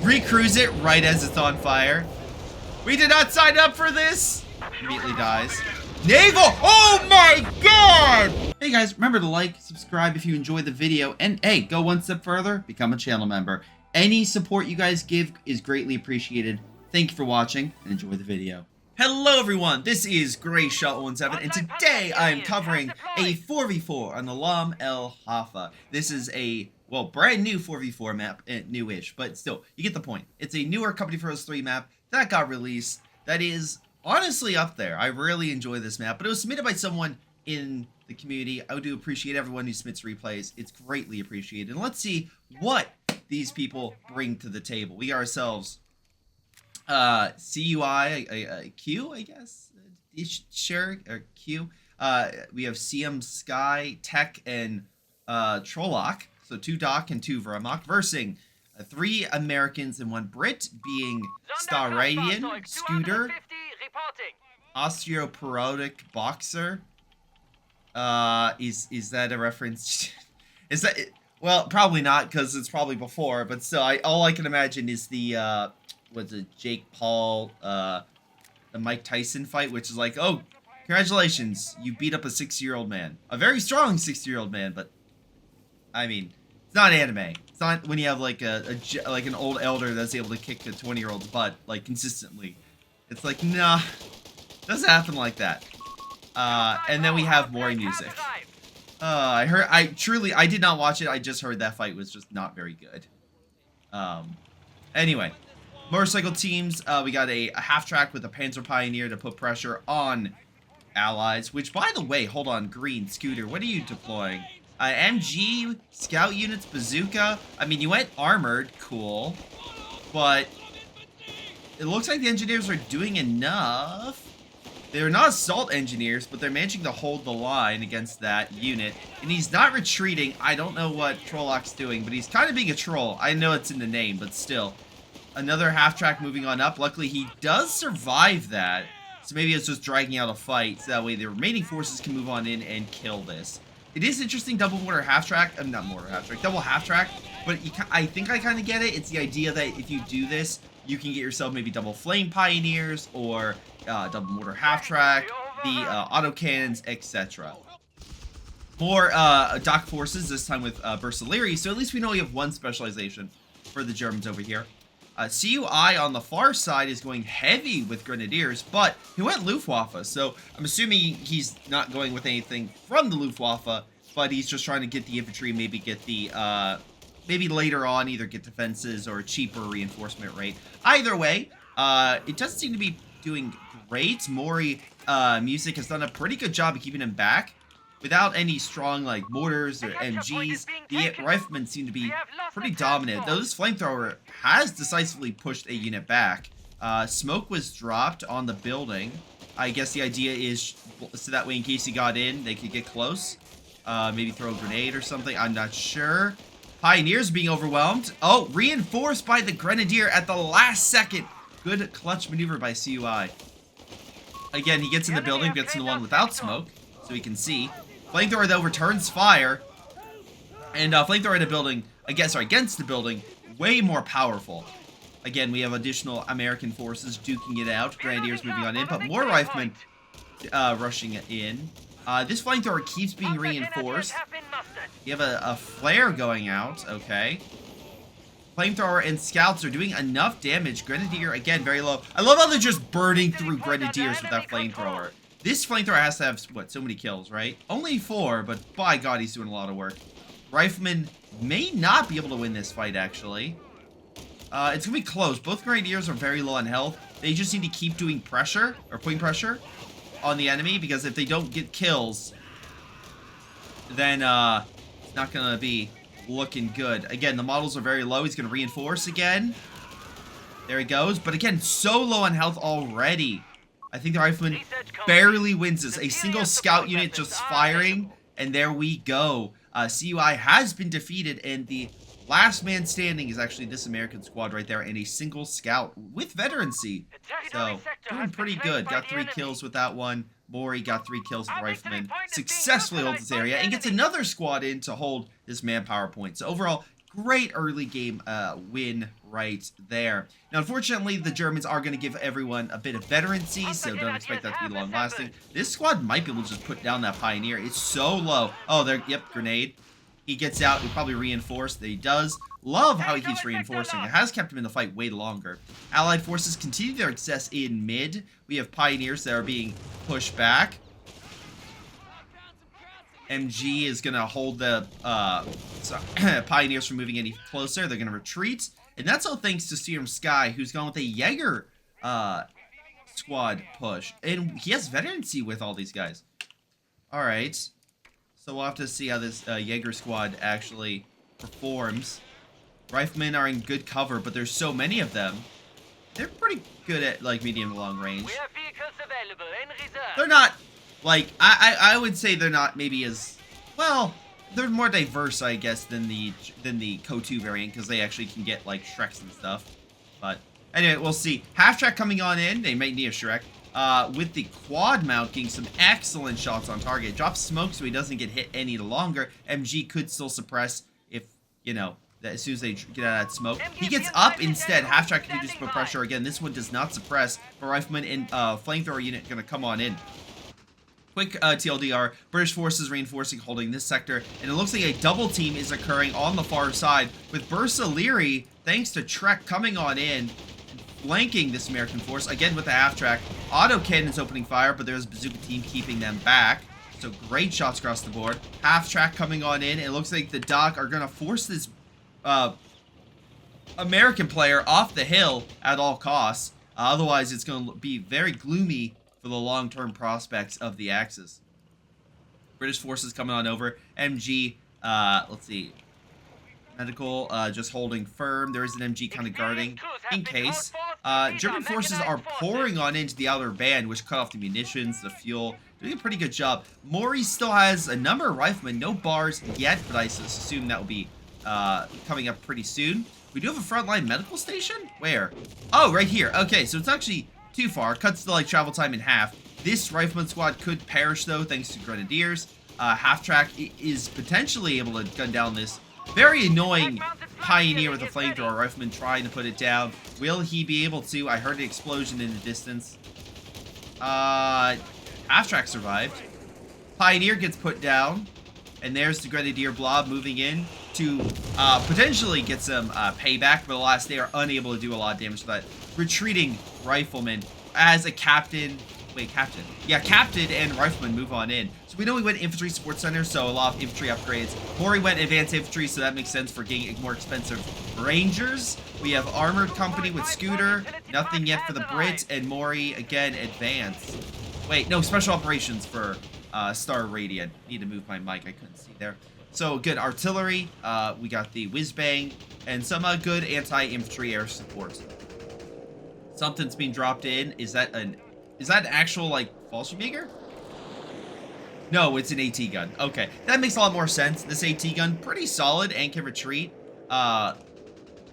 Recruise it right as it's on fire. We did not sign up for this. Immediately dies. Naval! Oh my god! Hey guys, remember to like, subscribe if you enjoyed the video, and hey, go one step further, become a channel member. Any support you guys give is greatly appreciated. Thank you for watching, and enjoy the video. Hello everyone, this is Greyshot17, and today I am covering a 4v4 on the Milam Halfa. This is a, well, brand new 4v4 map, newish, but still, you get the point. It's a newer Company Heroes 3 map that got released that is honestly up there. I really enjoy this map, but it was submitted by someone in the community. I do appreciate everyone who submits replays. It's greatly appreciated. And let's see what these people bring to the table. We ourselves, CUI, Q, I guess? Sure, or Q. We have CM Sky, Tech, and Trolloc. So 2 Doc and 2 Vermok versing 3 Americans and 1 Brit, being Staradian, Scooter, Osteoporotic Boxer. Is that a reference? Is that it? Well, probably not, because it's probably before, but still, all I can imagine is the, what's it, Jake Paul, the Mike Tyson fight, which is like, oh, congratulations, you beat up a 60-year-old man. A very strong 60-year-old man, but, I mean, it's not anime. It's not when you have, like, like an old elder that's able to kick a 20-year-old's butt, like, consistently. It's like, nah, doesn't happen like that. And then we have more music. I did not watch it. I just heard that fight was just not very good. Anyway, motorcycle teams. We got a half track with a Panzer Pioneer to put pressure on allies. Which, by the way, hold on, Green Scooter. What are you deploying? MG, scout units, bazooka. I mean, you went armored, cool, but it looks like the engineers are doing enough. They're not assault engineers, but they're managing to hold the line against that unit. And he's not retreating. I don't know what Trolloc's doing, but he's kind of being a troll. I know it's in the name, but still. Another half-track moving on up. Luckily, he does survive that. So maybe it's just dragging out a fight. So that way the remaining forces can move on in and kill this. It is interesting, double mortar half-track. Not mortar half-track, double half-track. But I think I kind of get it. It's the idea that if you do this, you can get yourself maybe double flame pioneers or double mortar half-track, the autocannons, etc. More dock forces, this time with Bersaglieri, so at least we know we have 1 specialization for the Germans over here. CUI on the far side is going heavy with Grenadiers, but he went Luftwaffe, so I'm assuming he's not going with anything from the Luftwaffe, but he's just trying to get the infantry, maybe get the, maybe later on either get defenses or a cheaper reinforcement rate. Either way, it doesn't seem to be doing great. Mori Music has done a pretty good job of keeping him back. Without any strong, like, mortars or MGs, the riflemen seem to be pretty dominant. Though this flamethrower has decisively pushed a unit back. Smoke was dropped on the building. I guess the idea is so that way in case he got in, they could get close. Maybe throw a grenade or something. I'm not sure. Pioneers being overwhelmed. Oh, reinforced by the Grenadier at the last second. Good clutch maneuver by CUI. Again, he gets in the building, gets in the one without smoke, so he can see. Flamethrower, though, returns fire. And flamethrower in a building, against the building, way more powerful. Again, we have additional American forces duking it out. Grenadiers moving on in, but more riflemen rushing in. This flamethrower keeps being reinforced. You have a flare going out, okay. Flamethrower and scouts are doing enough damage. Grenadier, again, very low. I love how they're just burning through Grenadiers with that flamethrower. This flamethrower has to have, what, so many kills, right? Only 4, but by God, he's doing a lot of work. Riflemen may not be able to win this fight, actually. It's going to be close. Both Grenadiers are very low on health. They just need to keep doing pressure, or putting pressure on the enemy, because if they don't get kills, then it's not going to be looking good. Again, the models are very low. He's going to reinforce again. There he goes. But again, so low on health already. I think the rifleman barely wins this. A single scout unit just firing, and there we go. CUI has been defeated, and the last man standing is actually this American squad right there, and a single scout with veterancy. So, doing pretty good. Got 3 kills with that one. Mori got 3 kills with Rifleman. Successfully holds this area, and gets another squad in to hold this manpower point. So overall, Great early game win right there. Now, unfortunately, the Germans are going to give everyone a bit of veterancy, so don't expect that to be long-lasting. This squad might be able to just put down that Pioneer. It's so low. Oh, there. Yep, grenade. He gets out. He probably reinforced. He does. Love how he keeps reinforcing. It has kept him in the fight way longer. Allied forces continue their success in mid. We have Pioneers that are being pushed back. MG is going to hold the Pioneers from moving any closer. They're going to retreat. And that's all thanks to Serum Sky, who's gone with a Jaeger squad push. And he has veterancy with all these guys. Alright. So we'll have to see how this Jaeger squad actually performs. Riflemen are in good cover, but there's so many of them. They're pretty good at, like, medium to long range. We have vehicles available in reserve. They're not... Like, I would say they're not maybe as, well, they're more diverse, I guess, than the KO2 variant, because they actually can get, like, Shreks and stuff. But, anyway, we'll see. Half-track coming on in. They might need a Shrek. With the quad mount getting some excellent shots on target. Drops smoke so he doesn't get hit any longer. MG could still suppress if, you know, as soon as they get out of that smoke. He gets up instead. Half-track can just put pressure. Again, this one does not suppress. But Rifleman and Flamethrower unit going to come on in. Quick TLDR, British forces reinforcing, holding this sector, and it looks like a double team is occurring on the far side, with Bursa Leary, thanks to Trek, coming on in, flanking this American force, again with the half-track. Auto cannons opening fire, but there's a bazooka team keeping them back, so great shots across the board. Half-track coming on in, it looks like the Doc are going to force this American player off the hill at all costs, otherwise it's going to be very gloomy for the long-term prospects of the Axis. British forces coming on over. MG, let's see. Medical, just holding firm. There is an MG kind of guarding in case. German forces are pouring on into the outer band, which cut off the munitions, the fuel. Doing a pretty good job. Maury still has a number of riflemen. No bars yet, but I assume that will be coming up pretty soon. We do have a frontline medical station? Where? Oh, right here. Okay, so it's actually too far. Cuts the travel time in half. This rifleman squad could perish though, thanks to grenadiers. Half-track is potentially able to gun down this very annoying Pioneer with a flamethrower. Rifleman trying to put it down. Will he be able to? I heard an explosion in the distance. Half-track survived. Pioneer gets put down. And there's the Grenadier Blob moving in to potentially get some payback. But alas, they are unable to do a lot of damage to that retreating Rifleman as a captain. Wait, captain. Yeah, captain and Rifleman move on in. So we know we went Infantry Support Center, so a lot of infantry upgrades. Maury went Advanced Infantry, so that makes sense for getting more expensive Rangers. We have Armored Company with Scooter. Nothing yet for the Brits. And Maury, again, Advanced. Wait, no, Special Operations for Star Radiant. Need to move my mic, I couldn't see there. So good artillery, we got the whiz bang, and some good anti-infantry air support. Something's being dropped in. Is that an actual Fallschirmjäger? No, it's an AT gun. Okay, that makes a lot more sense. This AT gun pretty solid and can retreat. I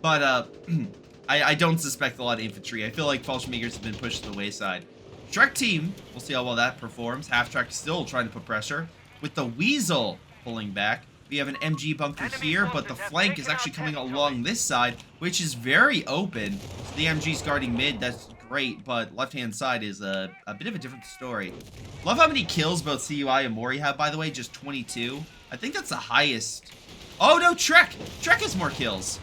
don't suspect a lot of infantry. I feel like Fallschirmjägers have been pushed to the wayside. Trek team, we'll see how well that performs. Half-track still trying to put pressure. With the Weasel pulling back, we have an MG bunker here, but the flank is actually coming along this side, which is very open. So the MG's guarding mid, that's great, but left-hand side is a bit of a different story. Love how many kills both CUI and Maury have, by the way, just 22. I think that's the highest. Oh, no, Trek! Trek has more kills.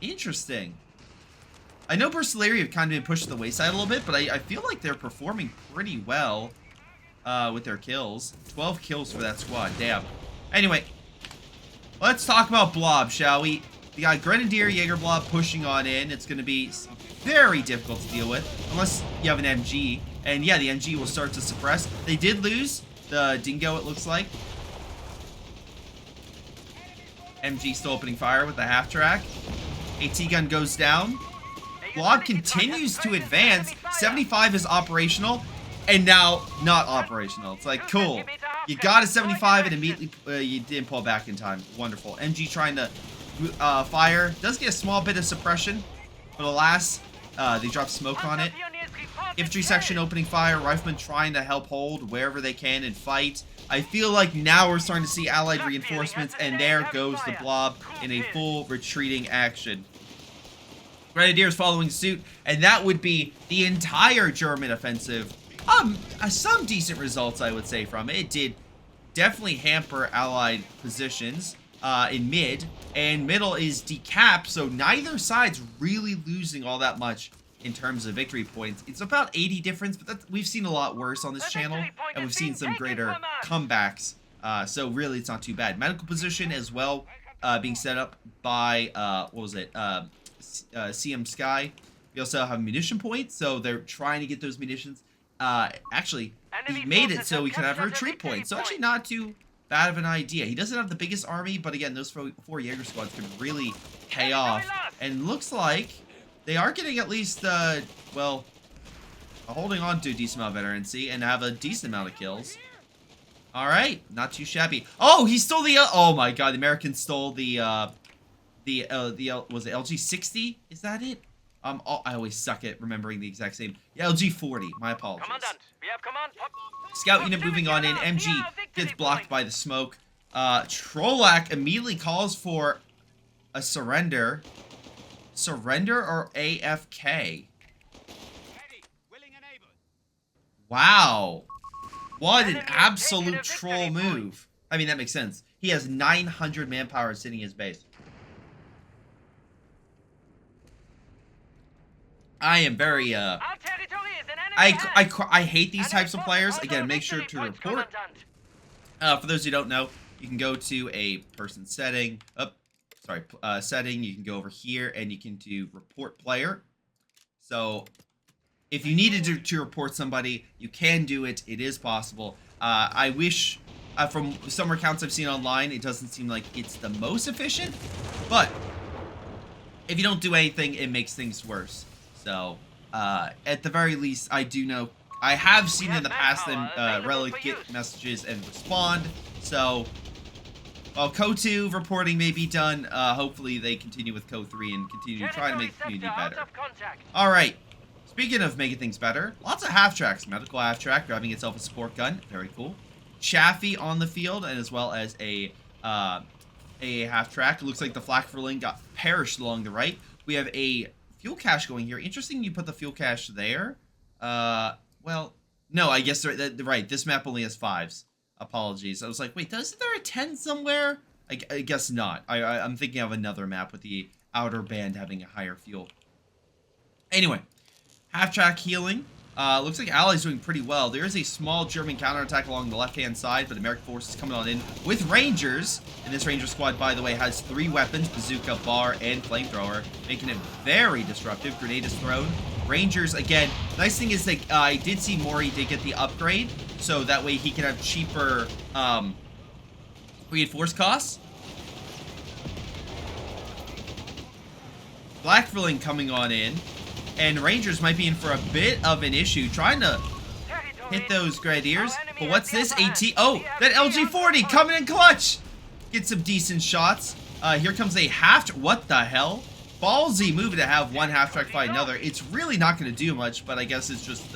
Interesting. I know Bursaleri have kind of been pushed to the wayside a little bit, but I feel like they're performing pretty well with their kills. 12 kills for that squad. Damn. Anyway, let's talk about Blob, shall we? We got Grenadier Jaeger Blob pushing on in. It's going to be very difficult to deal with, unless you have an MG. And yeah, the MG will start to suppress. They did lose the Dingo, it looks like. MG still opening fire with the half-track. AT gun goes down. Blob continues to advance. 75 is operational, and now not operational. It's like, cool. You got a 75 and immediately you didn't pull back in time. Wonderful. MG trying to fire. Does get a small bit of suppression, but alas, they drop smoke on it. Infantry section opening fire. Riflemen trying to help hold wherever they can and fight. I feel like now we're starting to see allied reinforcements, and there goes the blob in a full retreating action. Grenadiers following suit, and that would be the entire German offensive. Some decent results, I would say, from it. It did definitely hamper allied positions in mid, and middle is decapped, so neither side's really losing all that much in terms of victory points. It's about 80 difference, but we've seen a lot worse on this channel, and we've seen some greater comebacks, so really it's not too bad. Medical position as well, being set up by, what was it, CM Sky. We also have munition points, so they're trying to get those munitions. Actually, he made it so we can have a retreat point, so actually not too bad of an idea. He doesn't have the biggest army, but again, those four Jaeger squads could really pay off, and looks like they are getting at least, well, holding on to a decent amount of veterancy and have a decent amount of kills. All right, not too shabby. Oh, he stole the, oh my god, the Americans stole the was it LG60? Is that it? I always suck at remembering the exact same. Yeah, LG40, my apologies. Scout unit moving on in. MG gets blocked by the smoke. Trollak immediately calls for a surrender. Surrender or AFK? Wow. What an absolute troll move. I mean, that makes sense. He has 900 manpower sitting in his base. I am very, I hate these types of players. Again, make sure to report. For those who don't know, you can go to a person setting. Setting. You can go over here and you can do report player. So if you needed to report somebody, you can do it. It is possible. I wish, from some accounts I've seen online, it doesn't seem like it's the most efficient. But if you don't do anything, it makes things worse. So, at the very least, I do know, I have seen in the past them readily get messages and respond. So, while Co2 reporting may be done, hopefully they continue with Co3 and continue to try to make the community better. Alright, speaking of making things better, lots of half-tracks. Medical half-track grabbing itself a support gun, very cool. Chaffee on the field, and as well as a half-track. It looks like the flak verling got perished along the right. We have a fuel cache going here. Interesting you put the fuel cache there. Well, no, I guess right. This map only has 5s. Apologies. I was like, wait, isn't there a 10 somewhere? I guess not. I'm thinking of another map with the outer band having a higher fuel. Anyway, half-track healing. Looks like Allies doing pretty well. There is a small German counterattack along the left-hand side, but American forces coming on in with Rangers. And this Ranger squad, by the way, has 3 weapons, bazooka, bar, and flamethrower, making it very disruptive. Grenade is thrown. Rangers, again, nice thing is that I did see Mori did get the upgrade, so that way he can have cheaper reinforce costs. Blackvilling coming on in. And Rangers might be in for a bit of an issue, trying to hit those Grenadiers. But what's this? AT? Oh, that LG40 coming in clutch. Get some decent shots. Here comes a half. What the hell? Ballsy move to have one half-track fight another. It's really not going to do much, but I guess it's just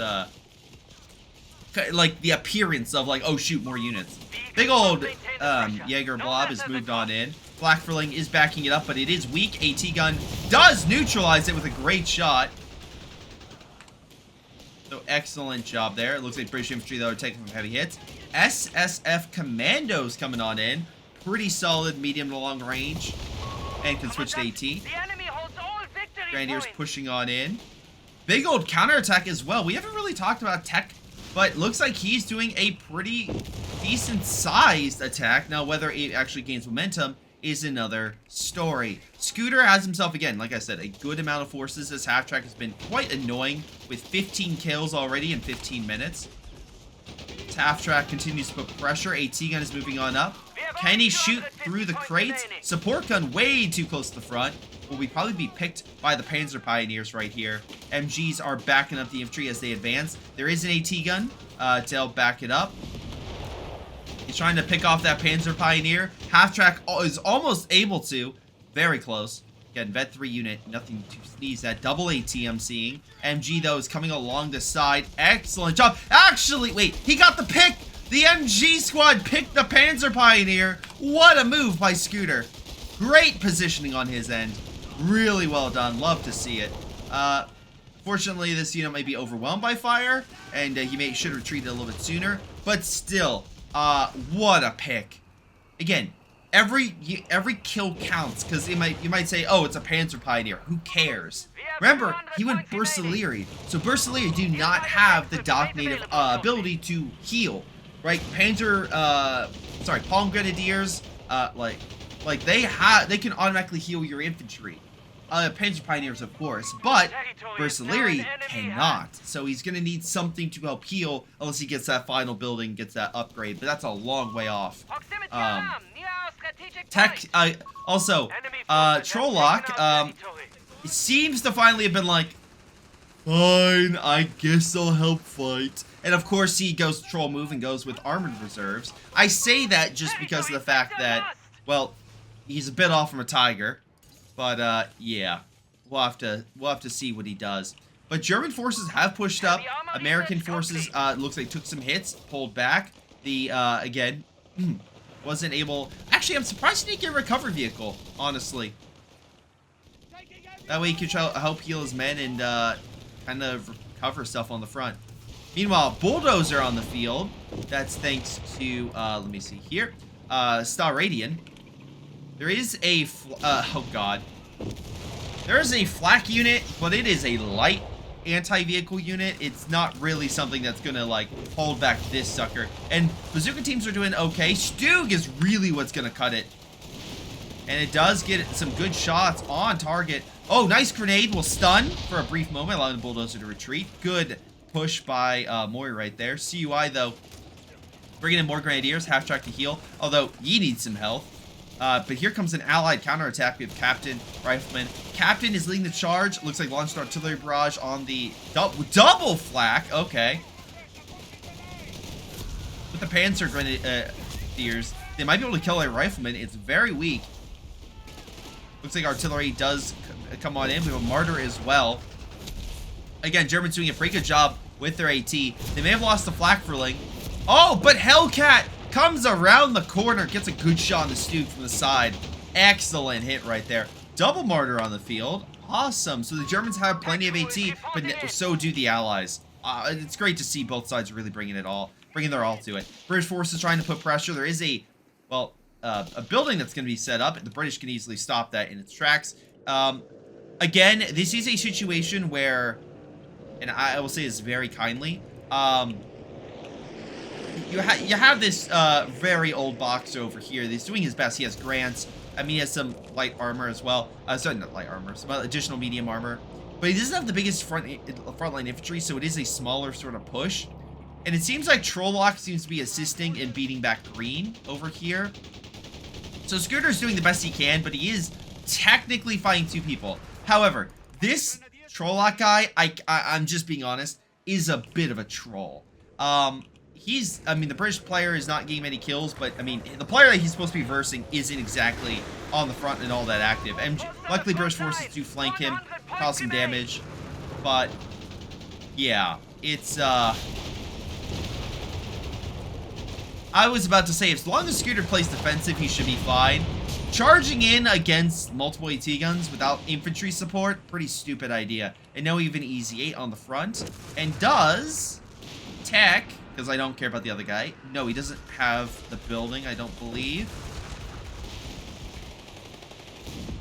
like the appearance of like, oh shoot, more units. Big old Jaeger blob is moved on in. Blackvilling is backing it up, but it is weak. AT gun does neutralize it with a great shot. So excellent job there. It looks like British infantry, though, are taking some heavy hits. SSF commandos coming on in. Pretty solid medium to long range. And can switch to AT. Grenadiers pushing on in. Big old counterattack as well. We haven't really talked about tech, but looks like he's doing a pretty decent sized attack. Now, whether it actually gains momentum is another story. Scooter has himself, again, like I said, a good amount of forces. This half-track has been quite annoying with 15 kills already in 15 minutes. This half-track continues to put pressure. AT gun is moving on up. Can he shoot through the crates? Support gun way too close to the front. Will we probably be picked by the Panzer Pioneers right here. MGs are backing up the infantry as they advance. There is an AT gun to help back it up. He's trying to pick off that Panzer Pioneer. Half-track is almost able to. Very close. Again, Vet 3 unit, nothing to sneeze at. Double AT I'm seeing. MG, though, is coming along the side. Excellent job. Actually, wait, he got the pick. The MG squad picked the Panzer Pioneer. What a move by Scooter. Great positioning on his end. Really well done. Love to see it. Fortunately, this unit might be overwhelmed by fire, and he should retreat a little bit sooner. But still, what a pick. Again, every kill counts, because you might say, oh, it's a Panzer Pioneer. Who cares? Remember, he went Bersaglieri. So Bersaglieri do not have the Doc native ability to heal, right? Palm Grenadiers, they can automatically heal your infantry. Panzer Pioneers, of course, but Bersaglieri cannot. So he's going to need something to help heal unless he gets that final building, gets that upgrade. But that's a long way off. Trolloc, seems to finally have been like, fine, I guess I'll help fight. And of course he goes troll move and goes with armored reserves. I say that just because of the fact that, well, he's a bit off from a tiger. But, yeah, we'll have to see what he does. But German forces have pushed up. American forces, looks like took some hits, pulled back. Again, wasn't able... Actually, I'm surprised he didn't get a recovery vehicle, honestly. That way he could try to help heal his men and, kind of recover stuff on the front. Meanwhile, Bulldozer on the field. That's thanks to, let me see here. Starradian. There is a, oh god. There is a flak unit, but it is a light anti-vehicle unit. It's not really something that's gonna, like, hold back this sucker. And bazooka teams are doing okay. Stug is really what's gonna cut it. And it does get some good shots on target. Oh, nice grenade will stun for a brief moment, allowing the Bulldozer to retreat. Good push by Mori right there. CUI, though, bringing in more Grenadiers, half-track to heal. Although, he needs some health. But here comes an allied counterattack with Captain Rifleman. Captain is leading the charge. Looks like launched artillery barrage on the double flak. Okay. With the Panzer Grenadiers, they might be able to kill a Rifleman. It's very weak. Looks like artillery does come on in. We have a Martyr as well. Again, Germans doing a pretty good job with their AT. They may have lost the flak furling. Oh, but Hellcat comes around the corner, gets a good shot on the Stug from the side. Excellent hit right there. Double Martyr on the field. Awesome. So the Germans have plenty of AT, but so do the Allies. It's great to see both sides really bringing their all to it. British forces trying to put pressure. There is a building that's going to be set up. The British can easily stop that in its tracks. Again, this is a situation where, and I will say this very kindly, you have this very old box over here. He's doing his best. He has grants. I mean, he has some light armor as well. Sorry, not light armor. Some additional medium armor. But he doesn't have the biggest frontline infantry, so it is a smaller sort of push. And it seems like Trolloc seems to be assisting in beating back Green over here. So Scooter's doing the best he can, but he is technically fighting two people. However, this Trolloc guy, I'm just being honest, is a bit of a troll. The British player is not getting many kills, but, I mean, the player that he's supposed to be versing isn't exactly on the front and all that active. Luckily, British forces do flank him, cause some damage, but, yeah, it's, I was about to say, as long as Scooter plays defensive, he should be fine. Charging in against multiple AT guns without infantry support, pretty stupid idea. And no even Easy 8 on the front, and does tech... Because I don't care about the other guy. No, he doesn't have the building, I don't believe.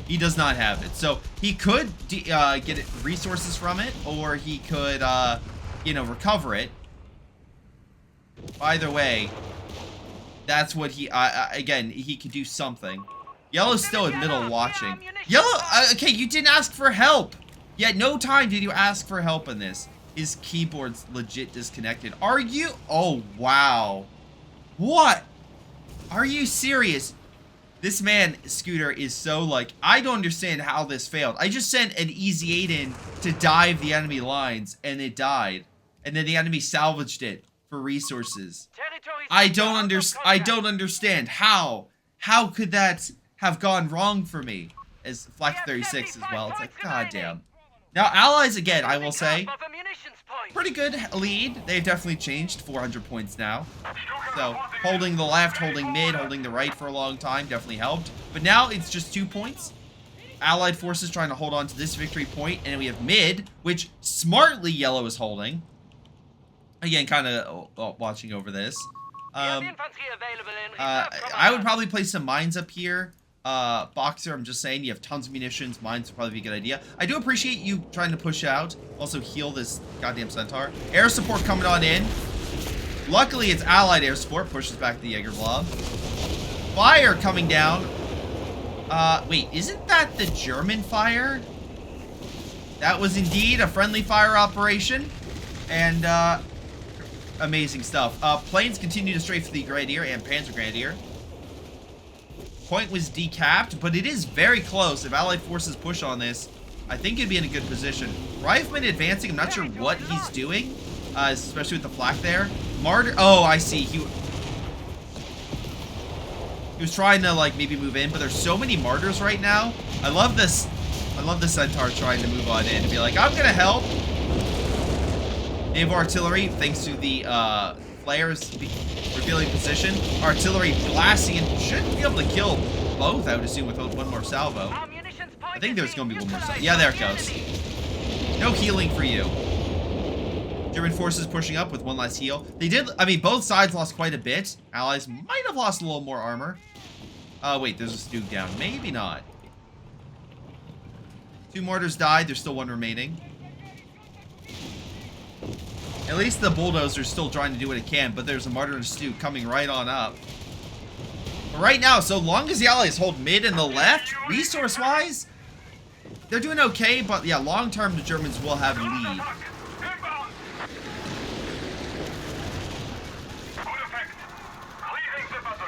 He does not have it. So he could get resources from it, or he could, recover it. Either way, that's what he, again, he could do something. Yellow's still in middle watching. Yellow, okay, you didn't ask for help. Yet no time did you ask for help in this. His keyboard's legit disconnected. Are you? Oh, wow. What? Are you serious? This man, Scooter, is so like, I don't understand how this failed. I just sent an Easy 8 in to dive the enemy lines, and it died. And then the enemy salvaged it for resources. I don't understand. How? How could that have gone wrong for me? as Flak 36 as well. It's like, goddamn. Now, allies, again, I will say, pretty good lead. They've definitely changed. 400 points now. So, holding the left, holding mid, holding the right for a long time definitely helped. But now it's just 2 points. Allied forces trying to hold on to this victory point. And we have mid, which smartly yellow is holding. Again, kind of watching over this. I would probably place some mines up here. Boxer, I'm just saying, you have tons of munitions. Mines would probably be a good idea. I do appreciate you trying to push out. Also heal this goddamn centaur. Air support coming on in. Luckily, it's allied air support. Pushes back the Jaeger blob. Fire coming down. Wait, isn't that the German fire? That was indeed a friendly fire operation. And, amazing stuff. Planes continue to strafe the Grenadier and Panzer Grenadier. Point was decapped, but it is very close. If allied forces push on this, I think it'd be in a good position. Reifman advancing. I'm not sure what he's doing, especially with the flak there. Martyr. Oh, I see. He was trying to like maybe move in, but there's so many martyrs right now. I love this. I love the centaur trying to move on in and be like, I'm gonna help. Naval artillery, thanks to the flares revealing position. Artillery blasting and should be able to kill both, I would assume, with one more salvo. I think there's going to be one more salvo. Yeah, there it goes. No healing for you. German forces pushing up with one last heal. They did, I mean, both sides lost quite a bit. Allies might have lost a little more armor. Wait, there's a Stuke down. Maybe not. 2 mortars died. There's still 1 remaining. At least the bulldozer's still trying to do what it can, but there's a martyr and a Stuke coming right on up. But right now, so long as the allies hold mid and the left, resource-wise, they're doing okay, but yeah, long-term the Germans will have a lead.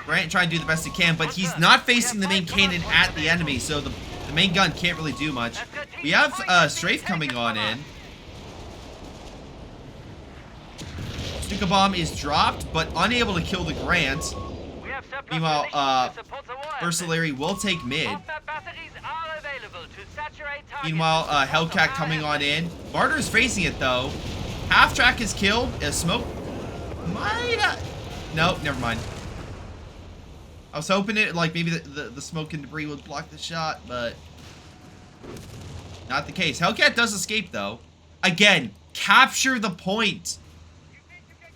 Grant trying to do the best he can, but he's not facing the main cannon at the enemy, so the main gun can't really do much. We have strafe coming on in. Stuka bomb is dropped, but unable to kill the Grant. Meanwhile, Ursulary will take mid. Meanwhile, Hellcat coming on in. Martyr's facing it, though. Half track is killed. Smoke might... Nope, never mind. I was hoping it, like, maybe the smoke and debris would block the shot, but... not the case. Hellcat does escape, though. Again, capture the point.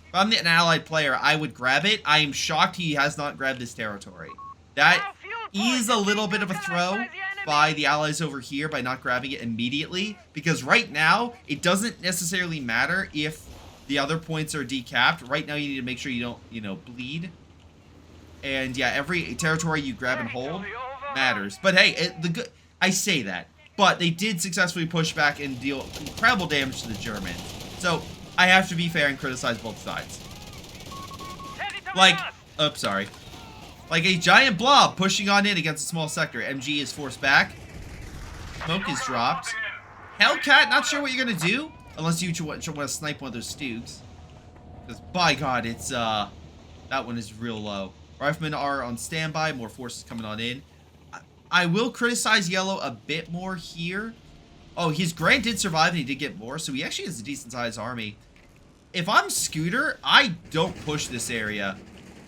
If I'm an allied player, I would grab it. I am shocked he has not grabbed this territory. That is a little bit of a throw by the allies over here by not grabbing it immediately. Because right now, it doesn't necessarily matter if the other points are decapped. Right now, you need to make sure you don't, you know, bleed. And yeah, every territory you grab and hold matters. But hey, I say that. But they did successfully push back and deal incredible damage to the Germans. So... I have to be fair and criticize both sides. Like, oops, sorry. Like a giant blob pushing on in against a small sector. MG is forced back. Smoke is dropped. Hellcat, not sure what you're gonna do. Unless you want to snipe one of those Stukes. Because, by God, it's, that one is real low. Riflemen are on standby. More forces coming on in. I will criticize yellow a bit more here. Oh, his Grant did survive and he did get more. So he actually has a decent sized army. If I'm Scooter, I don't push this area.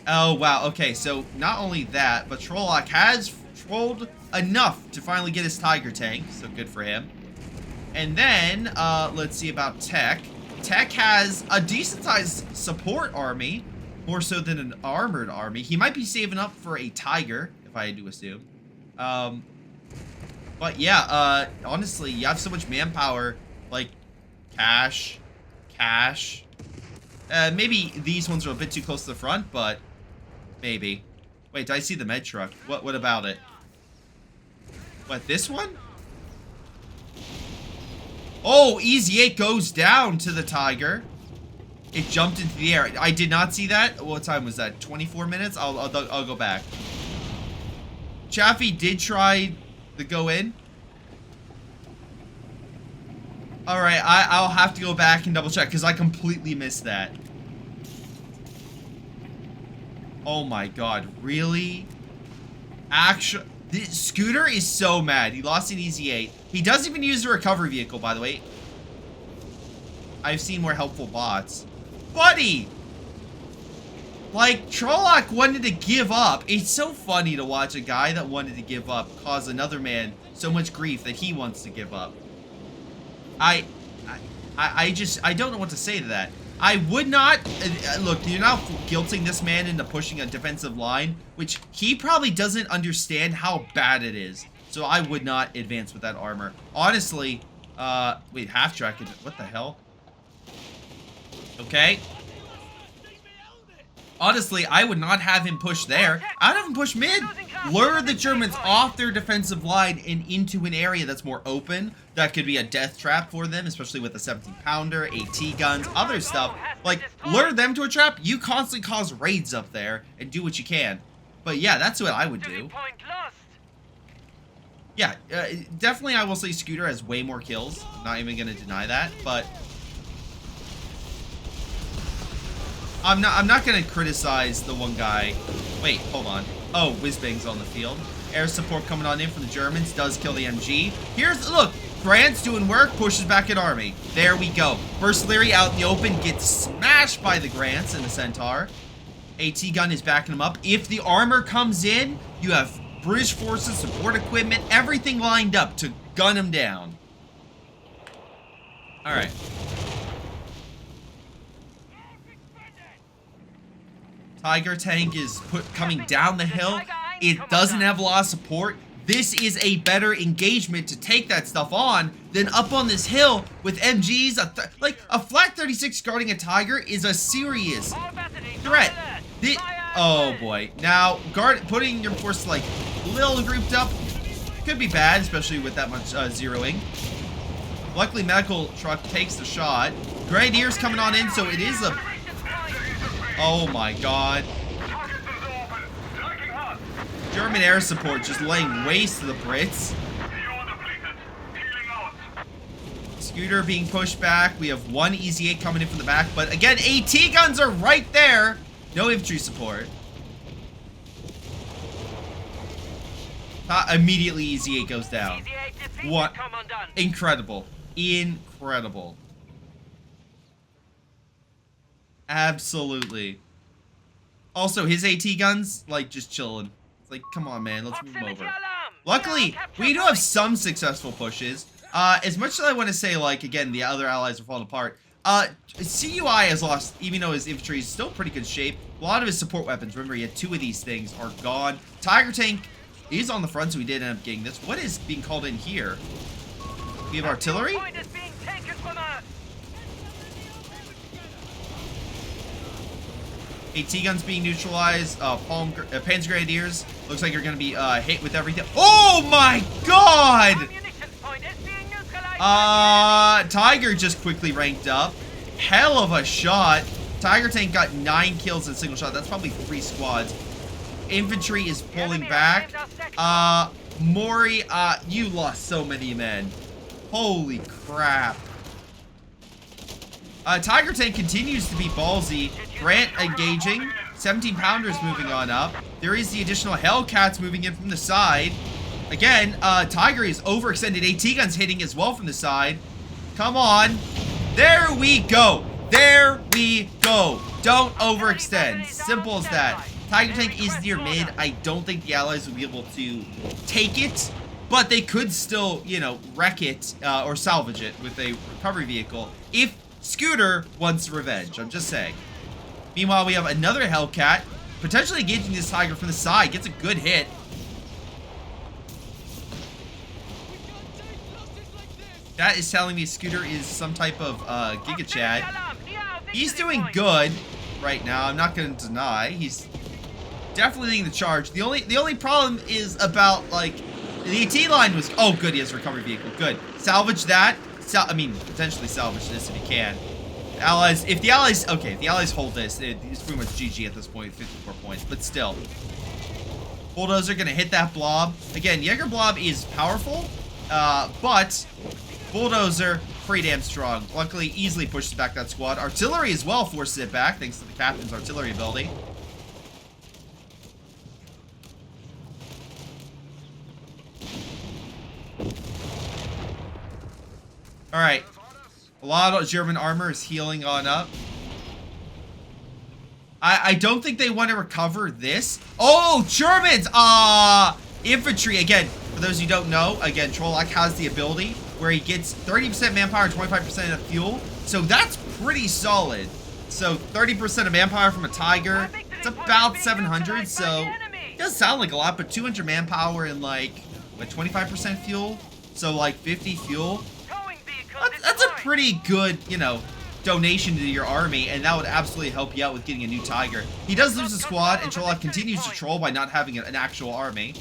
Oh, wow. Okay, so not only that, but Trolloc has trolled enough to finally get his Tiger tank. So good for him. And then, let's see about Tech. Tech has a decent-sized support army. More so than an armored army. He might be saving up for a Tiger, if I do assume. But yeah, honestly, you have so much manpower. Like, cash. Maybe these ones are a bit too close to the front, but maybe. Wait, did I see the med truck? What about it? What, this one? Oh, Easy 8 goes down to the Tiger. It jumped into the air. I did not see that. What time was that? 24 minutes? I'll go back. Chaffee did try to go in. Alright, I'll have to go back and double check because I completely missed that. Oh my God, really? The Scooter is so mad. He lost an easy 8. He doesn't even use the recovery vehicle, by the way. I've seen more helpful bots. Buddy! Like, Trolloc wanted to give up. It's so funny to watch a guy that wanted to give up cause another man so much grief that he wants to give up. I don't know what to say to that. I would not, look, you're now guilting this man into pushing a defensive line, which he probably doesn't understand how bad it is. So I would not advance with that armor. Honestly, wait, half track, what the hell? Okay. Honestly, I would not have him push there. I'd have him push mid. Lure the Germans off their defensive line and into an area that's more open. That could be a death trap for them, especially with the 17-pounder, AT guns, other stuff. Like, lure them to a trap. You constantly cause raids up there and do what you can. But yeah, that's what I would do. Yeah, definitely I will say Scooter has way more kills. I'm not even going to deny that, but I'm not gonna criticize the one guy. Wait, hold on. Oh, Whizbang's on the field. Air support coming on in from the Germans does kill the MG. Look, Grant's doing work, pushes back an army. There we go. Burslary out in the open, gets smashed by the Grants and the Centaur. AT gun is backing him up. If the armor comes in, you have British forces, support equipment, everything lined up to gun him down. All right. Tiger tank is coming down the hill. It doesn't have a lot of support. This is a better engagement to take that stuff on than up on this hill with MGs. Like, a flat 36 guarding a Tiger is a serious threat. Oh boy. Now, putting your force like a little grouped up could be bad, especially with that much zeroing. Luckily, medical truck takes the shot. Grenadiers coming on in, so it is a... Oh my god. German air support just laying waste to the Brits. Scooter being pushed back. We have one Easy 8 coming in from the back. But again, AT guns are right there. No infantry support. Immediately Easy 8 goes down. What? Incredible. Incredible. Absolutely. Also, his AT guns, like, just chilling. It's like, come on, man, let's move him over. Luckily, we do have some successful pushes. As much as I want to say, like, again, the other allies are falling apart, CUI has lost, even though his infantry is still in pretty good shape. A lot of his support weapons, remember, he had 2 of these things, are gone. Tiger tank is on the front, so we did end up getting this. What is being called in here? We have artillery? AT guns being neutralized. Panzer Grenadiers looks like you're going to be hit with everything. Oh my god! Tiger just quickly ranked up. Hell of a shot. Tiger tank got 9 kills in a single shot. That's probably 3 squads. Infantry is pulling back. Mori, you lost so many men. Holy crap. Tiger tank continues to be ballsy. Grant engaging. 17-pounders moving on up. There is the additional Hellcats moving in from the side. Again, Tiger is overextended. AT guns hitting as well from the side. Come on. There we go. There we go. Don't overextend. Simple as that. Tiger tank is near mid. I don't think the allies will be able to take it, but they could still, you know, wreck it or salvage it with a recovery vehicle if Scooter wants revenge. I'm just saying. Meanwhile, we have another Hellcat potentially engaging this Tiger from the side. Gets a good hit. That is telling me Scooter is some type of Giga Chad. He's doing good right now. I'm not going to deny. He's definitely leading the charge. The only problem is about, like, the AT line was... Oh, good. He has a recovery vehicle. Good. Salvage that. I mean, potentially salvage this if he can. Allies... If the Allies... Okay, if the Allies hold this, it's pretty much GG at this point. 54 points. But still. Bulldozer going to hit that blob. Again, Jaeger blob is powerful. But... Bulldozer, pretty damn strong. Luckily, easily pushes back that squad. Artillery as well forces it back, thanks to the captain's artillery ability. Alright. A lot of German armor is healing on up. I don't think they want to recover this. Oh, Germans! Infantry, again, for those who don't know, again, Trollok has the ability where he gets 30% manpower and 25% of fuel. So that's pretty solid. So 30% of manpower from a Tiger, it's about 700, so it does sound like a lot, but 200 manpower and like, what, 25% fuel? So like 50 fuel. That's a pretty good, you know, donation to your army, and that would absolutely help you out with getting a new Tiger. He does lose a squad, and Trollok continues to troll by not having an actual army.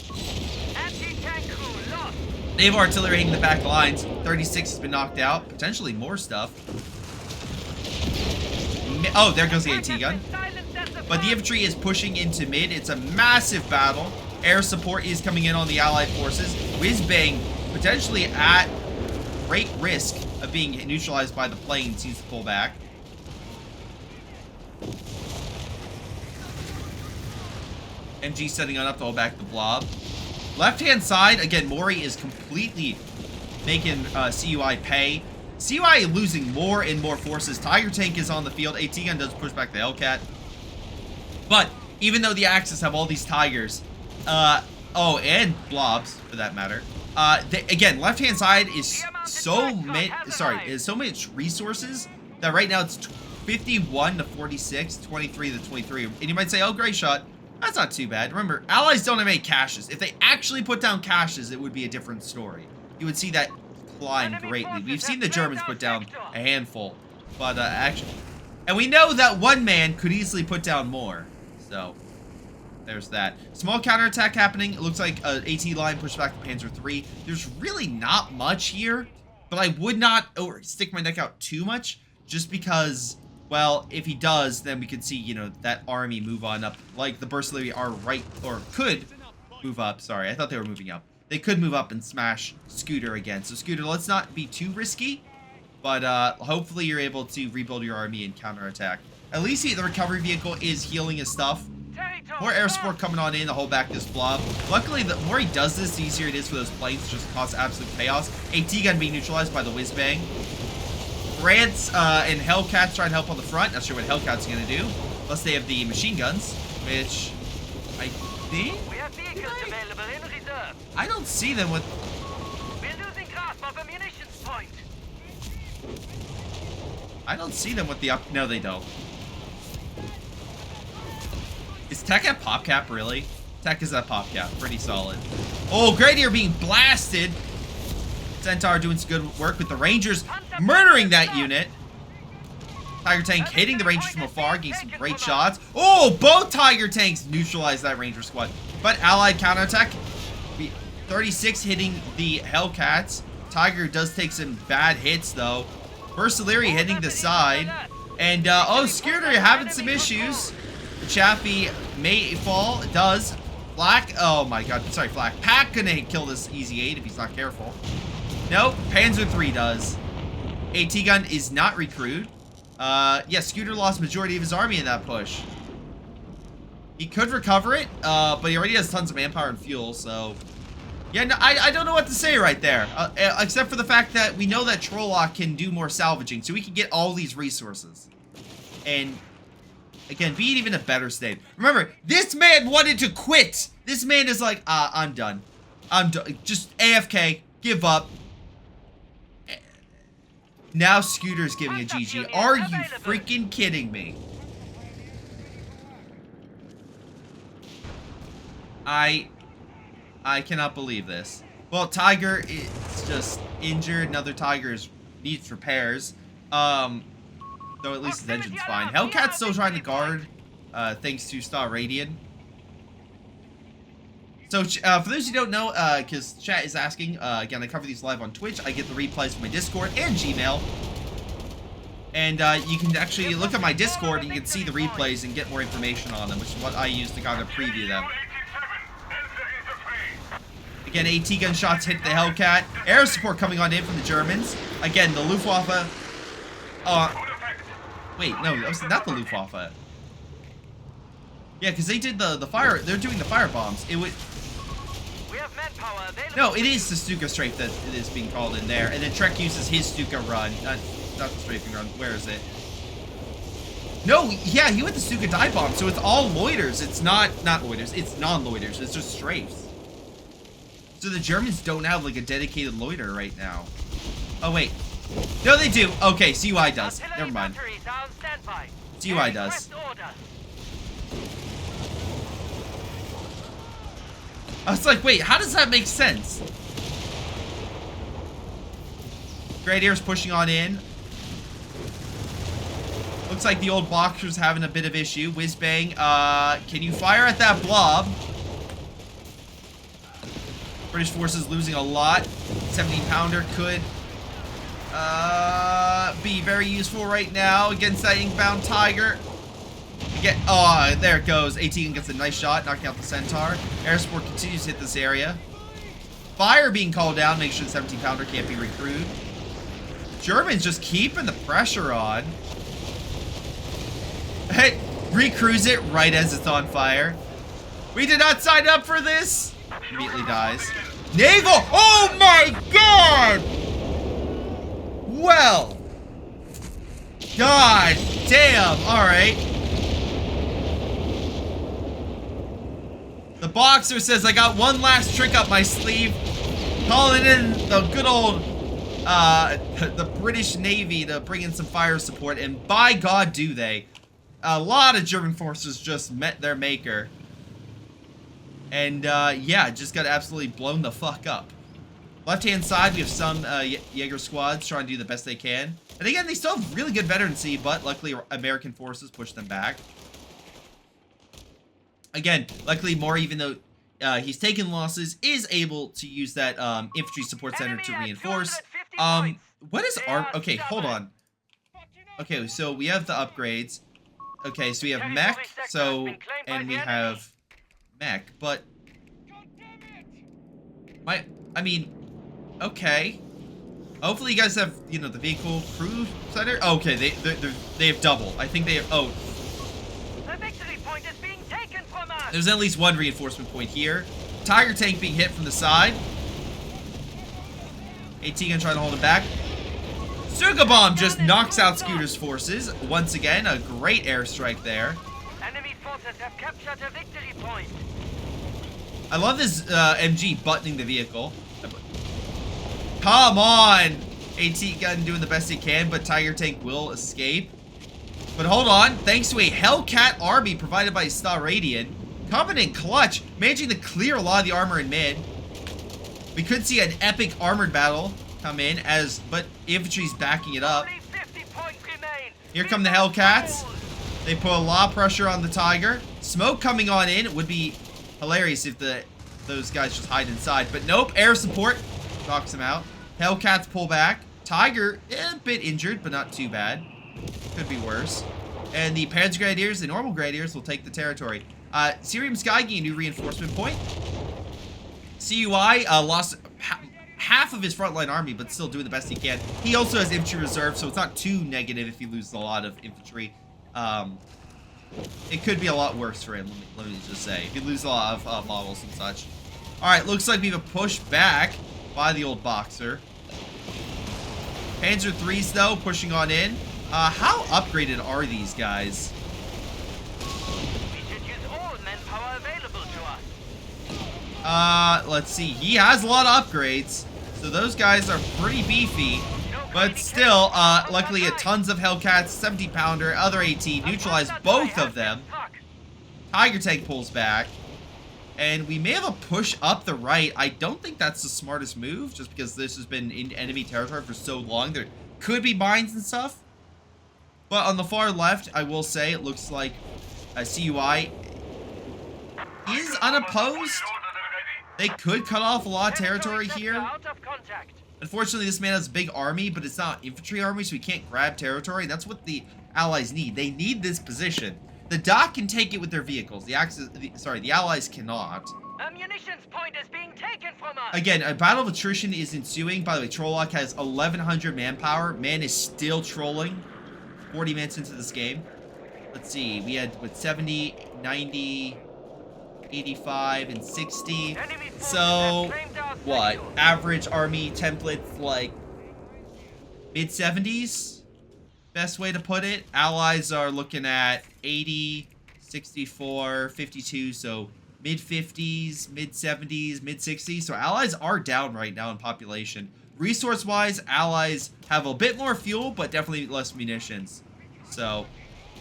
Naval artillery hitting the back lines. 36 has been knocked out. Potentially more stuff. Oh, there goes the AT gun. But the infantry is pushing into mid. It's a massive battle. Air support is coming in on the allied forces. Whiz-bang potentially at great risk of being neutralized by the planes. Needs to pull back. MG setting on up to hold back the blob. Left-hand side, again, Mori is completely making CUI pay. CUI losing more and more forces. Tiger tank is on the field. AT gun does push back the Hellcat. But even though the Axis have all these Tigers, oh, and blobs for that matter, again, left-hand side is so much resources that right now it's 51 to 46, 23 to 23. And you might say, oh, Greyshot, that's not too bad. Remember, allies don't have any caches. If they actually put down caches, it would be a different story. You would see that climb greatly. We've seen the Germans put down a handful, but actually, and we know that one man could easily put down more. So there's that. Small counterattack happening. It looks like AT line pushed back the Panzer III. There's really not much here, but I would not stick my neck out too much, just because, well, if he does, then we could see, you know, that army move on up, like the Bursley are right, or could move up. Sorry, I thought they were moving up. They could move up and smash Scooter again. So Scooter, let's not be too risky, but hopefully you're able to rebuild your army and counterattack. At least the recovery vehicle is healing his stuff. More air support coming on in to hold back this blob. Luckily, the more he does this, the easier it is for those planes to just cause absolute chaos. AT gun being neutralized by the whiz-bang. Grants and Hellcats trying to help on the front. Not sure what Hellcats are going to do. Plus they have the machine guns, which I think... We have vehicles available in reserve. I don't see them with... We're losing grasp of a munitions point. I don't see them with the up... No, they don't. Is Tech at PopCap, really? Tech is at PopCap. Pretty solid. Oh, Gradier being blasted. Centaur doing some good work with the Rangers, murdering that unit. Tiger tank hitting the Rangers from afar, getting some great shots. Oh, both Tiger tanks neutralized that Ranger squad. But allied counterattack. 36 hitting the Hellcats. Tiger does take some bad hits, though. Bursaleri hitting the side. And, oh, Scooter having some issues. Chaffee may fall. It does. Flak. Oh, my God. Sorry, Flak. Pack gonna kill this easy 8 if he's not careful. Nope. Panzer III does. AT gun is not recruit. Yeah, Scooter lost majority of his army in that push. He could recover it, but he already has tons of manpower and fuel, so... Yeah, no, I don't know what to say right there. Except for the fact that we know that Trollok can do more salvaging, so we can get all these resources. And, again, be in even a better state. Remember, this man wanted to quit! This man is like, I'm done. I'm done. Just AFK. Give up. Now Scooter's giving a GG. Are you freaking kidding me? I cannot believe this. Well, Tiger is just injured. Another Tiger needs repairs. Though at least his engine's fine. Hellcat's still trying to guard, thanks to Star Radian. So, for those who don't know, because chat is asking, again, I cover these live on Twitch. I get the replays from my Discord and Gmail. And you can actually look at my Discord and you can see the replays and get more information on them, which is what I use to kind of preview them. Again, AT gun shots hit the Hellcat. Air support coming on in from the Germans. Again, the Luftwaffe. Wait, no, that was not the Luftwaffe. Yeah, because they did the fire. They're doing the fire bombs. It would. of manpower available. No, it is the Stuka strafe that it is being called in there. And then Trek uses his Stuka run. Not the strafing run. Where is it? No, yeah, he went the Stuka dive bomb. So it's all loiters. It's not loiters. It's non-loiters. It's just strafes. So the Germans don't have like a dedicated loiter right now. Oh, wait. No, they do. Okay, CUI does. Never mind. CUI does. I was like, wait, how does that make sense? Grenadiers pushing on in. Looks like the old Boxer's having a bit of issue. Whiz-bang. Can you fire at that blob? British forces losing a lot. 17-pounder could be very useful right now against that Inkbound Tiger. Oh, there it goes. 18 gets a nice shot, knocking out the Centaur. Air support continues to hit this area. Fire being called down, make sure the 17-pounder can't be recruited. Germans just keeping the pressure on. Hey, recruise it right as it's on fire. We did not sign up for this. Immediately dies. Naval! Oh my god! Well. God damn. Alright. The Boxer says, I got one last trick up my sleeve. Calling in the good old, the British Navy to bring in some fire support. And by God, do they. A lot of German forces just met their maker. And, yeah, just got absolutely blown the fuck up. Left-hand side, we have some Jaeger squads trying to do the best they can. And again, they still have really good veterancy, but luckily American forces pushed them back. Again, luckily Moore, even though he's taken losses, is able to use that infantry support center to reinforce. What is our... Okay, hold on. Okay, so we have the upgrades. Okay, so we have mech, and we have mech, but... I mean, okay. Hopefully you guys have, you know, the vehicle crew center. Oh, okay, they have double. I think they have... Oh. The victory point is being taken from us. There's at least one reinforcement point here. Tiger tank being hit from the side. AT gonna try to hold him back. Suga Bomb just knocks out Scooter's forces. Once again, a great airstrike there. Enemy forces have captured a victory point. I love this MG buttoning the vehicle. Come on! AT gun doing the best he can, but Tiger tank will escape. But hold on, thanks to a Hellcat army provided by Star Radiant, coming in clutch, managing to clear a lot of the armor in mid. We could see an epic armored battle come in, but infantry's backing it up. Here come the Hellcats. They put a lot of pressure on the Tiger. Smoke coming on in. It would be hilarious if those guys just hide inside. But nope, air support knocks him out. Hellcats pull back. Tiger, a bit injured, but not too bad. Could be worse. And the Panzer Grenadiers, the normal Grenadiers, will take the territory. Syrium Sky getting a new reinforcement point. CUI lost half of his frontline army, but still doing the best he can. He also has infantry reserve, so it's not too negative if he loses a lot of infantry. It could be a lot worse for him, let me just say. If he loses a lot of models and such. Alright, looks like we have a push back by the old Boxer. Panzer IIIs, though, pushing on in. How upgraded are these guys? We should use all manpower available to us. Let's see. He has a lot of upgrades, so those guys are pretty beefy. But still, luckily, tons of Hellcats, 70-pounder, other AT, neutralize both of them. Tiger tank pulls back. And we may have a push up the right. I don't think that's the smartest move, just because this has been in enemy territory for so long. There could be mines and stuff. But on the far left, I will say, it looks like CUI is unopposed. They could cut off a lot of territory here. Unfortunately, this man has a big army, but it's not infantry army, so he can't grab territory. That's what the Allies need. They need this position. The Dock can take it with their vehicles. The Allies cannot. A munitions point is being taken from us. Again, a battle of attrition is ensuing. By the way, Trolloc has 1,100 manpower. Man is still trolling. 40 minutes into this game. Let's see. We had, 70, 90... 85 and 60. So, what? Average army templates like mid-70s? Best way to put it. Allies are looking at 80, 64, 52, so mid-50s, mid-70s, mid-60s. So allies are down right now in population. Resource-wise, allies have a bit more fuel, but definitely less munitions. So,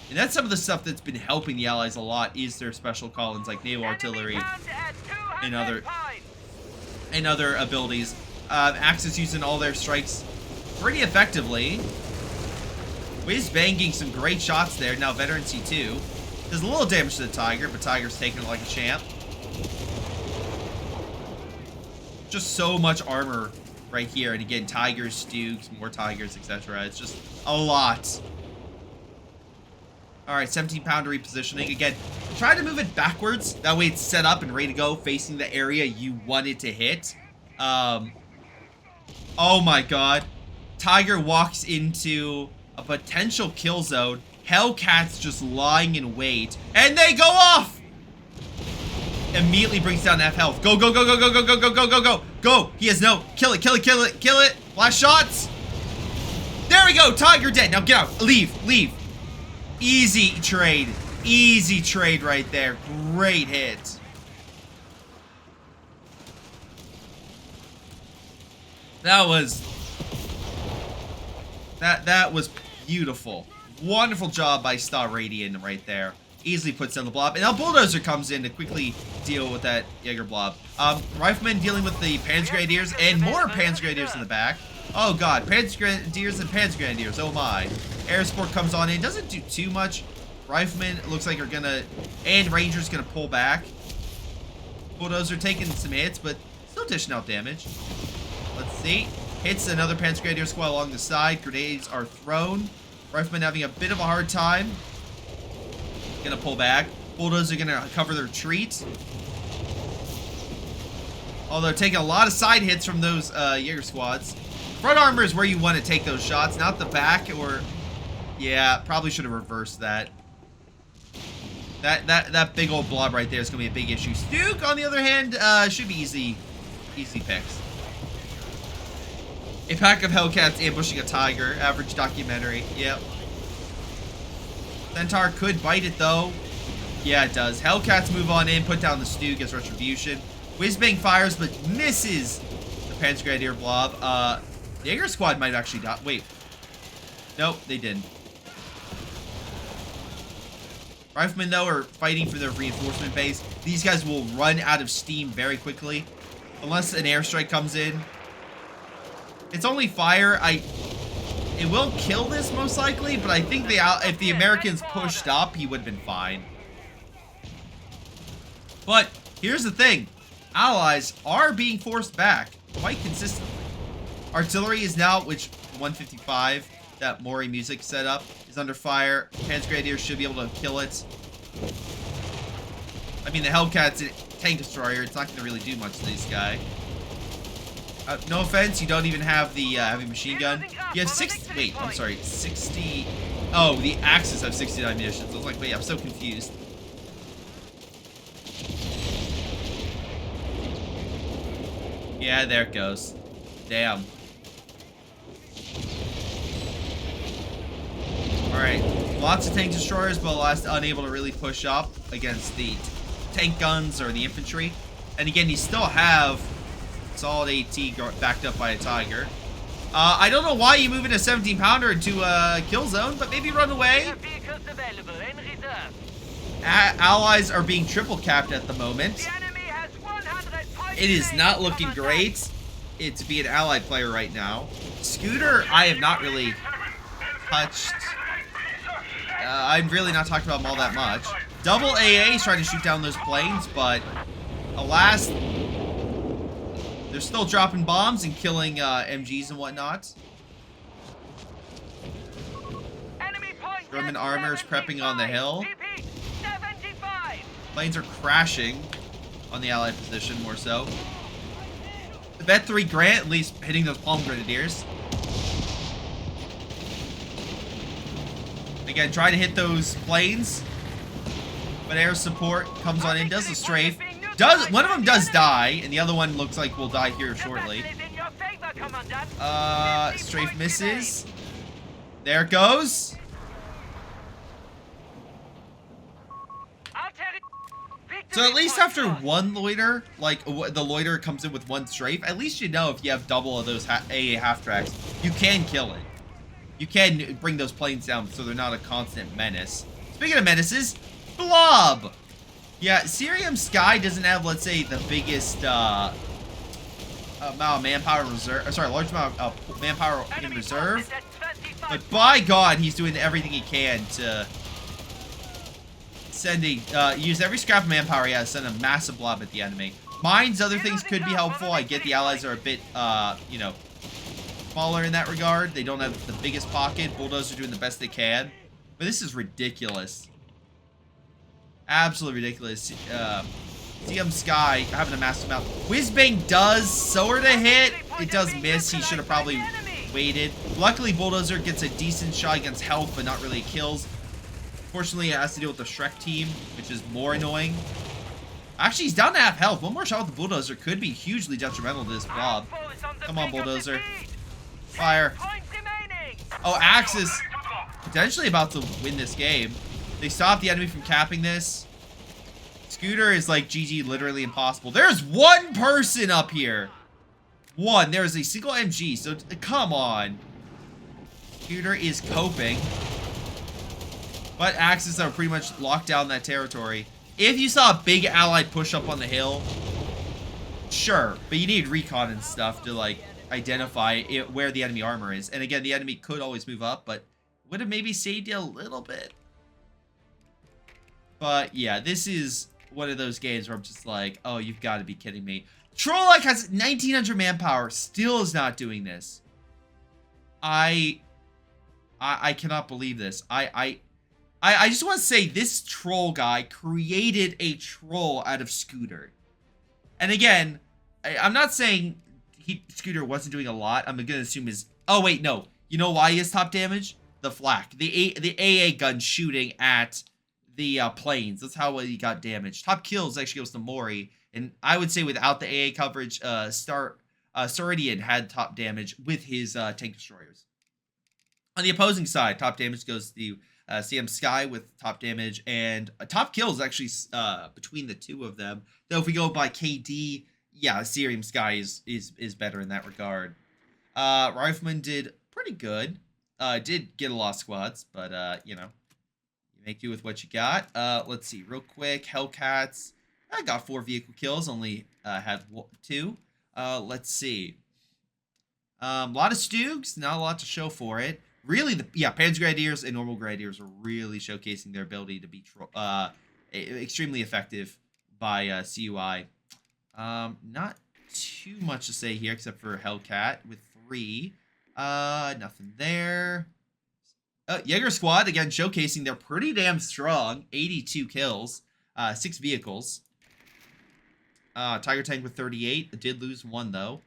and that's some of the stuff that's been helping the allies a lot, is their special call-ins like naval artillery and other abilities. Axis using all their strikes pretty effectively. Whiz banging some great shots there. Now veteran C2 does a little damage to the Tiger, but Tiger's taking it like a champ. Just so much armor right here, and again, Tigers, Stooks, more Tigers, etc. It's just a lot. All right, 17-pounder repositioning. Again, try to move it backwards. That way it's set up and ready to go, facing the area you want it to hit. Oh my god. Tiger walks into a potential kill zone. Hellcat's just lying in wait. And they go off! Immediately brings down F health. Go, go, go, go, go, go, go, go, go, go, go. Go! He has no. Kill it, kill it, kill it, kill it. Last shots. There we go. Tiger dead. Now get out. Leave, leave. Easy trade. Easy trade right there. Great hit. That was beautiful. Wonderful job by Star Radiant right there. Easily puts down the blob. And now Bulldozer comes in to quickly deal with that Jaeger blob. Rifleman dealing with the Panzergrenadiers and more Panzergrenadiers in the back. Oh god, Panzergrenadiers and Panzergrenadiers, oh my. Air Support comes on in, doesn't do too much. Riflemen looks like are gonna, and Rangers gonna pull back. Bulldozer taking some hits, but still dishing out damage. Let's see. Hits another Panzergrenadier squad along the side. Grenades are thrown. Riflemen having a bit of a hard time. Gonna pull back. Bulldozer gonna cover the retreat. Although taking a lot of side hits from those Jaeger squads. Front armor is where you want to take those shots, not the back, or... Yeah, probably should have reversed that. That big old blob right there is going to be a big issue. Stuke, on the other hand, should be easy picks. A pack of Hellcats ambushing a Tiger. Average documentary. Yep. Centaur could bite it, though. Yeah, it does. Hellcats move on in, put down the Stuke as retribution. Whizbang fires, but misses the Panzergrenadier blob. The Jaeger squad might actually die. Wait. Nope, they didn't. Riflemen, though, are fighting for their reinforcement base. These guys will run out of steam very quickly. Unless an airstrike comes in. It's only fire. It will kill this, most likely, but I think if the Americans pushed up, he would have been fine. But, here's the thing. Allies are being forced back quite consistently. Artillery is now, which 155, that Mori music set up, is under fire. Panzergrenadiers should be able to kill it. I mean, the Hellcat's a tank destroyer. It's not going to really do much to this guy. No offense, you don't even have the heavy machine gun. You have 60... Wait, I'm sorry. 60... Oh, the Axis have 69 munitions. I was like, wait, I'm so confused. Yeah, there it goes. Damn. Alright, lots of tank destroyers, but last unable to really push up against the tank guns or the infantry. And again, you still have solid AT backed up by a Tiger. I don't know why you move in a 17-pounder into a kill zone, but maybe run away. Allies are being triple capped at the moment. It is not looking great to be an allied player right now. Scooter, I have not really touched. I've really not talked about them all that much. Double AA is trying to shoot down those planes, but alas, they're still dropping bombs and killing MGs and whatnot. German armor is prepping on the hill. Planes are crashing on the allied position, more so. The Bet 3 Grant, at least hitting those palm grenadiers. Again, try to hit those planes. But air support comes on in, does the strafe. One of them does die, and the other one looks like will die here shortly. Strafe misses. There it goes. So at least after one loiter, like the loiter comes in with one strafe, at least you know if you have double of those AA half tracks, you can kill it. You can bring those planes down so they're not a constant menace. Speaking of menaces, Blob! Yeah, Cerium Sky doesn't have, let's say, the biggest amount of manpower reserve. Sorry, large amount of manpower in reserve. But by God, he's doing everything he can to send use every scrap of manpower he has to send a massive blob at the enemy. Mines, other things could be helpful. I get the allies are a bit, you know, smaller in that regard. They don't have the biggest pocket. Bulldozers are doing the best they can. But this is ridiculous. Absolutely ridiculous. CM Sky having a massive amount. Whizbang does sort of hit. It does miss. He should have probably waited. Luckily, Bulldozer gets a decent shot against health, but not really kills. Fortunately, it has to deal with the Shrek team, which is more annoying. Actually, he's down to half health. One more shot with the Bulldozer could be hugely detrimental to this blob. Come on, Bulldozer. Fire. Oh, Axis potentially about to win this game. They stop the enemy from capping this. Scooter is like GG, literally impossible. There's one person up here. One. There is a single MG, so come on. Scooter is coping. But Axis are pretty much locked down that territory. If you saw a big allied push up on the hill, sure. But you need recon and stuff to, like, identify where the enemy armor is. And again, the enemy could always move up, but would have maybe saved you a little bit. But yeah, this is one of those games where I'm just like, oh, you've got to be kidding me. Trolloc has 1900 manpower, still is not doing this. I cannot believe this. I just want to say this troll guy created a troll out of Scooter. And again, I'm not saying Scooter wasn't doing a lot. I'm going to assume his... Oh, wait, no. You know why he has top damage? The flak. The AA gun shooting at the planes. That's how he got damaged. Top kills actually goes to Mori. And I would say without the AA coverage, Saridian had top damage with his tank destroyers. On the opposing side, top damage goes to CM Sky with top damage, and top kills actually between the two of them. Though if we go by KD, yeah, Cerium Sky is better in that regard. Rifleman did pretty good. Did get a lot of squads, but you know, you make do with what you got. Let's see, real quick, Hellcats. I got 4 vehicle kills, only had 2. Let's see. A lot of Stoogs, not a lot to show for it. Really, Panzer Grenadiers and normal Grenadiers are really showcasing their ability to be extremely effective by CUI. Not too much to say here except for Hellcat with 3. Nothing there. Jaeger Squad, again, showcasing they're pretty damn strong. 82 kills. 6 vehicles. Tiger Tank with 38. It did lose 1, though.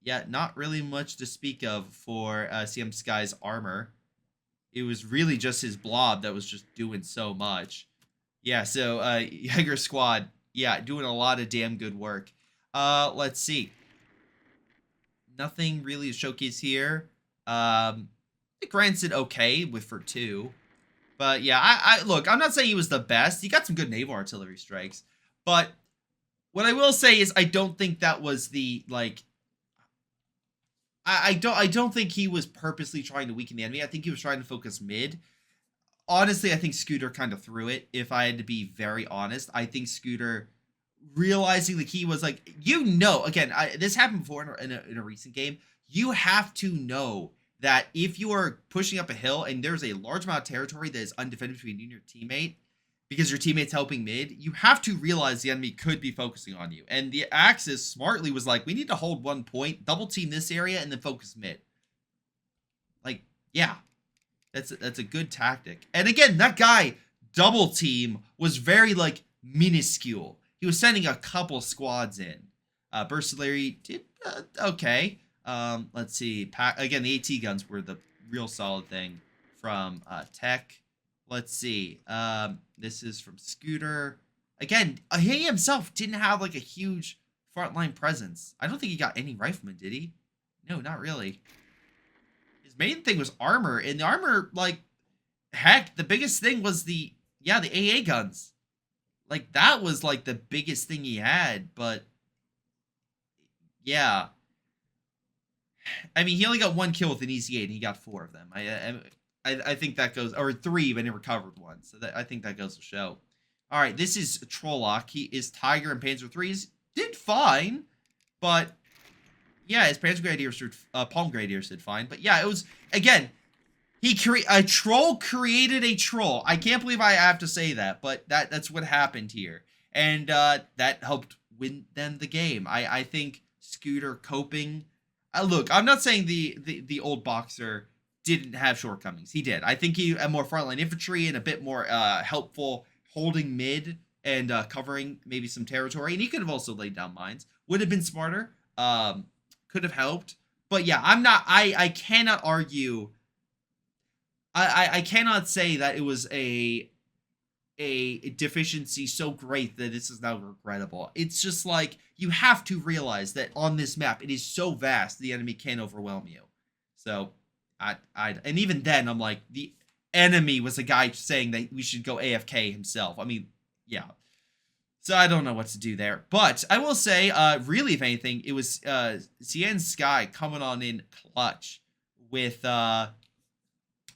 Yeah, not really much to speak of for CM Sky's armor. It was really just his blob that was just doing so much. Yeah, so Jaeger Squad, yeah, doing a lot of damn good work. Let's see. Nothing really to showcase here. Grants did okay for 2. But yeah, look, I'm not saying he was the best. He got some good naval artillery strikes. But what I will say is I don't think that was the, like... I don't think he was purposely trying to weaken the enemy. I think he was trying to focus mid. Honestly, I think Scooter kind of threw it, if I had to be very honest. I think Scooter, realizing that he was like, you know, again, this happened before in a recent game. You have to know that if you are pushing up a hill and there's a large amount of territory that is undefended between you and your teammate, because your teammate's helping mid, you have to realize the enemy could be focusing on you. And the Axis smartly was like, we need to hold 1 point, double team this area, and then focus mid. Like, yeah. That's a good tactic. And again, that guy, double team, was very, like, minuscule. He was sending a couple squads in. Burstillery did okay. Let's see. Again, the AT guns were the real solid thing from Tech. Let's see. This is from Scooter. Again, he himself didn't have like a huge frontline presence. I don't think he got any riflemen, did he? No, not really. His main thing was armor, and the armor, like, heck, the biggest thing was the AA guns. Like, that was like the biggest thing he had, but yeah. I mean, he only got 1 kill with an EZ8, and he got 4 of them. I think that goes, or 3, but he recovered 1. So I think that goes to show. All right, this is Trolloc. He is Tiger and Panzer IIIs. Did fine, but yeah, his Panzer Grenadiers, Palm Grenadiers did fine. But yeah, it was, again, a troll created a troll. I can't believe I have to say that, but that's what happened here. And that helped win them the game. I think Scooter coping. Look, I'm not saying the old boxer didn't have shortcomings. He did. I think he had more frontline infantry and a bit more helpful holding mid and covering maybe some territory. And he could have also laid down mines. Would have been smarter. Could have helped. But yeah, I cannot argue. I cannot say that it was a deficiency so great that this is now regrettable. It's just like, you have to realize that on this map, it is so vast, the enemy can overwhelm you. So, and even then, I'm like, the enemy was a guy saying that we should go AFK himself. I mean, yeah. So I don't know what to do there. But I will say, really, if anything, it was CN Sky coming on in clutch with, and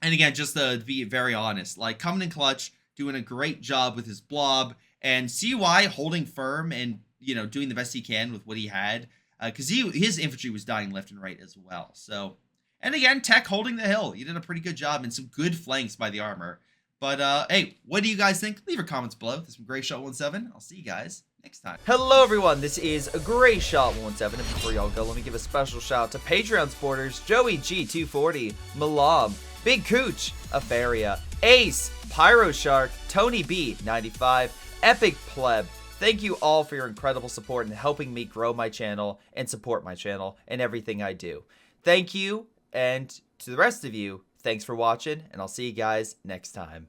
again, just to be very honest, like, coming in clutch, doing a great job with his blob, and CY holding firm and, you know, doing the best he can with what he had, because his infantry was dying left and right as well. So, and again, Tech holding the hill. He did a pretty good job and some good flanks by the armor. But, hey, what do you guys think? Leave your comments below. This is Greyshot17. I'll see you guys next time. Hello everyone, this is Greyshot17, and before y'all go, let me give a special shout out to Patreon supporters Joey G240, Milam, Big Cooch, Aphyria, Ace, Pyro Shark, Tonybee 95, Epic Pleb. Thank you all for your incredible support and helping me grow my channel and support my channel and everything I do. Thank you, and to the rest of you, thanks for watching, and I'll see you guys next time.